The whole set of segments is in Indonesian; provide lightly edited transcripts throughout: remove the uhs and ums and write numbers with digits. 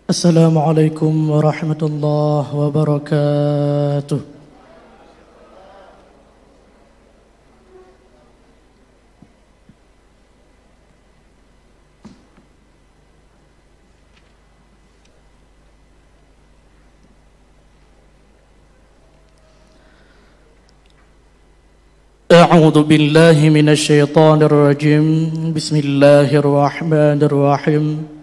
Assalamualaikum warahmatullahi wabarakatuh. A'udzu billahi minasy syaithanir rajim. Bismillahirrahmanirrahim.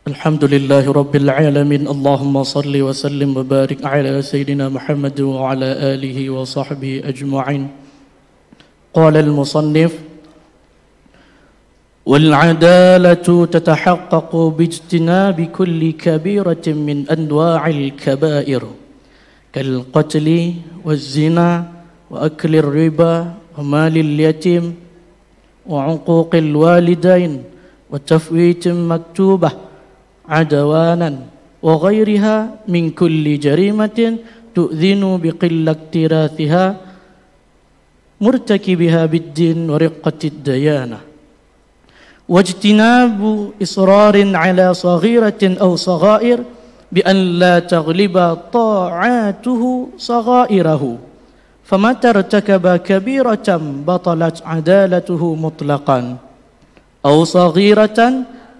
Alhamdulillahi rabbil alamin. Allahumma salli wa sallim wa barik ala sayyidina Muhammad wa ala alihi wa sahbihi ajma'in. Qala al-musannif wal 'adalatu tatahaqqaqu bi ijtinabi kulli kabiratin min anwa'il kaba'ir kal qatli waz zina wa akli riba wa malil yatim wa 'uquqil walidain wa tafwitin maktubah عدوانا وغيرها من كل جريمة تؤذن بقلة اكتراثها مرتكبها بالدين ورقة الديانة واجتناب إصرار على صغيرة أو صغائر بأن لا تغلب طاعاته صغائره فمتى ارتكب كبيرة بطلت عدالته مطلقا أو صغيرة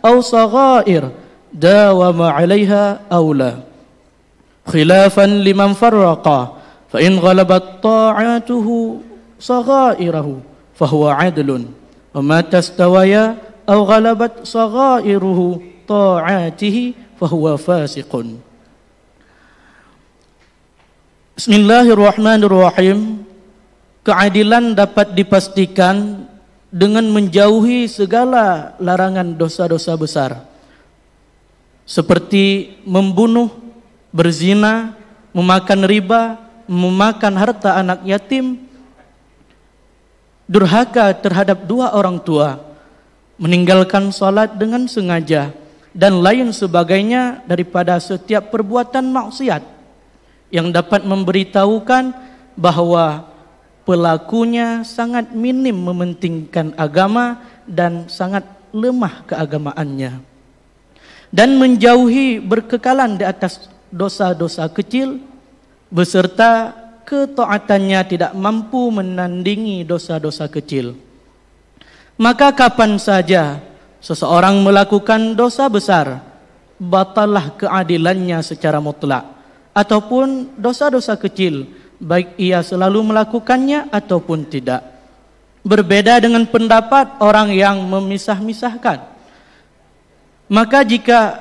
أو صغائر داوم عليها أو لا خلافا لمن فرق فإن غلبت طاعاته صغائره فهو عدل وما تستويا أو غلبت صغائره طاعاته فهو فاسق. Bismillahirrahmanirrahim. Keadilan dapat dipastikan dengan menjauhi segala larangan dosa-dosa besar seperti membunuh, berzina, memakan riba, memakan harta anak yatim, durhaka terhadap dua orang tua, meninggalkan salat dengan sengaja, dan lain sebagainya daripada setiap perbuatan maksiat yang dapat memberitahukan bahwa pelakunya sangat minim mementingkan agama dan sangat lemah keagamaannya, dan menjauhi berkekalan di atas dosa-dosa kecil beserta ketaatannya tidak mampu menandingi dosa-dosa kecil. Maka kapan saja seseorang melakukan dosa besar, batallah keadilannya secara mutlak, ataupun dosa-dosa kecil, baik ia selalu melakukannya ataupun tidak. Berbeda dengan pendapat orang yang memisah-misahkan. Maka jika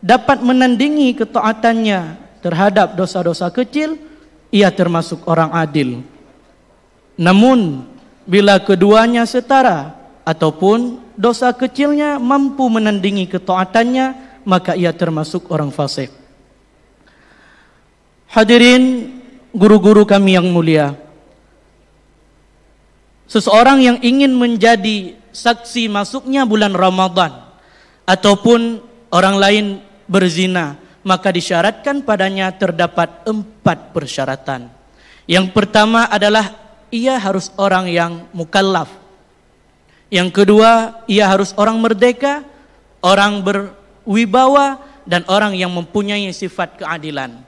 dapat menandingi ketaatannya terhadap dosa-dosa kecil, ia termasuk orang adil. Namun bila keduanya setara ataupun dosa kecilnya mampu menandingi ketaatannya, maka ia termasuk orang fasik. Hadirin guru-guru kami yang mulia, seseorang yang ingin menjadi saksi masuknya bulan Ramadan ataupun orang lain berzina, maka disyaratkan padanya terdapat 4 persyaratan. Yang pertama adalah ia harus orang yang mukallaf. Yang kedua, ia harus orang merdeka, orang berwibawa, dan orang yang mempunyai sifat keadilan.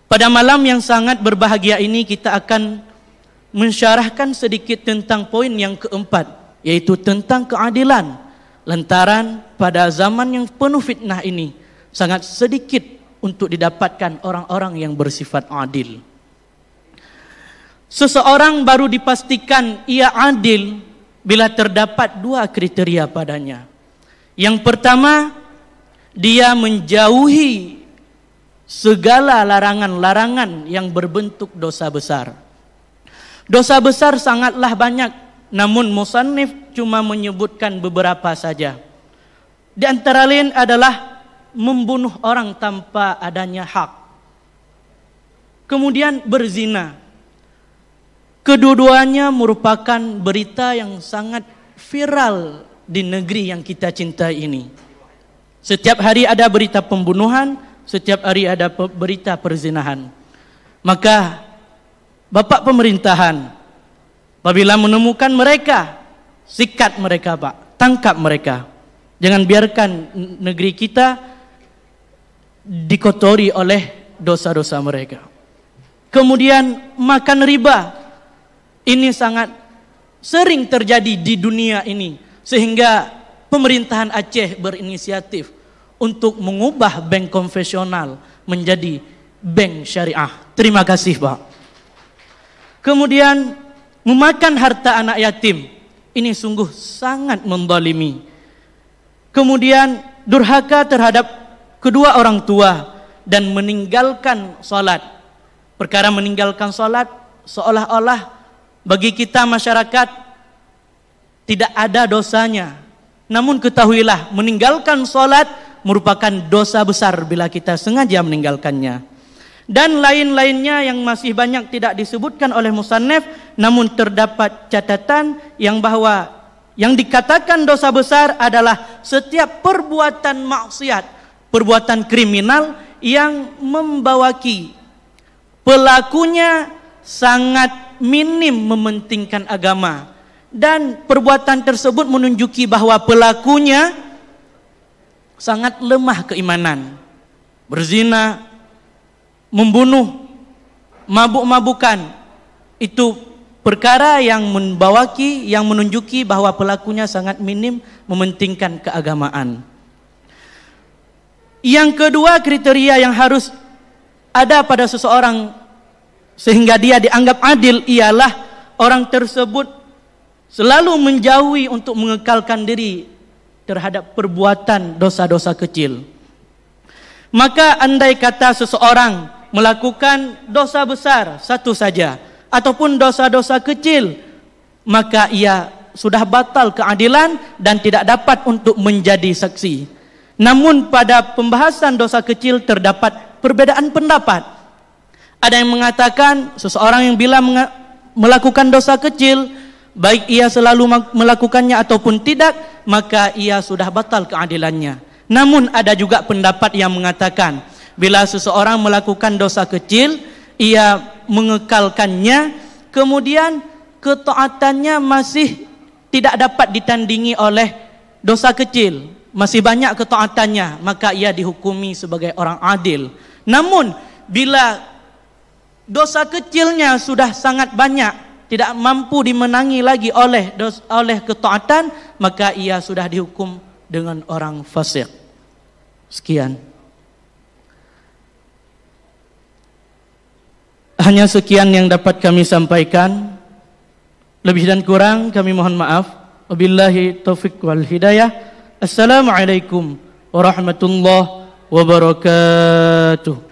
Pada malam yang sangat berbahagia ini kita akan mensyarahkan sedikit tentang poin yang keempat, yaitu tentang keadilan. Lantaran pada zaman yang penuh fitnah ini sangat sedikit untuk didapatkan orang-orang yang bersifat adil. Seseorang baru dipastikan ia adil bila terdapat 2 kriteria padanya. Yang pertama, dia menjauhi segala larangan-larangan yang berbentuk dosa besar. Dosa besar sangatlah banyak, namun musannif cuma menyebutkan beberapa saja. Di antara lain adalah membunuh orang tanpa adanya hak. Kemudian berzina. Kedua-duanya merupakan berita yang sangat viral di negeri yang kita cintai ini. Setiap hari ada berita pembunuhan, setiap hari ada berita perzinahan. Maka Bapak pemerintahan, apabila menemukan mereka, sikat mereka Pak, tangkap mereka. Jangan biarkan negeri kita dikotori oleh dosa-dosa mereka. Kemudian makan riba. Ini sangat sering terjadi di dunia ini, sehingga pemerintahan Aceh berinisiatif untuk mengubah bank konvensional menjadi bank syariah. Terima kasih, Pak. Kemudian memakan harta anak yatim. Ini sungguh sangat menzalimi. Kemudian durhaka terhadap kedua orang tua dan meninggalkan salat. Perkara meninggalkan salat seolah-olah bagi kita masyarakat tidak ada dosanya. Namun ketahuilah, meninggalkan salat merupakan dosa besar bila kita sengaja meninggalkannya. Dan lain-lainnya yang masih banyak tidak disebutkan oleh musannaf, namun terdapat catatan yang bahwa yang dikatakan dosa besar adalah setiap perbuatan maksiat, perbuatan kriminal yang membawaki pelakunya sangat minim mementingkan agama, dan perbuatan tersebut menunjuki bahwa pelakunya sangat lemah keimanan. Berzina, membunuh, mabuk-mabukan, itu perkara yang membawaki, yang menunjuki bahwa pelakunya sangat minim mementingkan keagamaan. Yang kedua, kriteria yang harus ada pada seseorang sehingga dia dianggap adil ialah orang tersebut selalu menjauhi untuk mengekalkan diri terhadap perbuatan dosa-dosa kecil. Maka andai kata seseorang melakukan dosa besar satu saja ataupun dosa-dosa kecil, maka ia sudah batal keadilan dan tidak dapat untuk menjadi saksi. Namun pada pembahasan dosa kecil terdapat perbedaan pendapat. Ada yang mengatakan seseorang yang bila melakukan dosa kecil, baik ia selalu melakukannya ataupun tidak, maka ia sudah batal keadilannya. Namun ada juga pendapat yang mengatakan bila seseorang melakukan dosa kecil, ia mengekalkannya, kemudian ketaatannya masih tidak dapat ditandingi oleh dosa kecil, masih banyak ketaatannya, maka ia dihukumi sebagai orang adil. Namun bila dosa kecilnya sudah sangat banyak, tidak mampu dimenangi lagi oleh ketaatan, maka ia sudah dihukum dengan orang fasik. Sekian. Hanya sekian yang dapat kami sampaikan. Lebih dan kurang kami mohon maaf. Wabillahi taufiq wal hidayah. Assalamualaikum warahmatullahi wabarakatuh.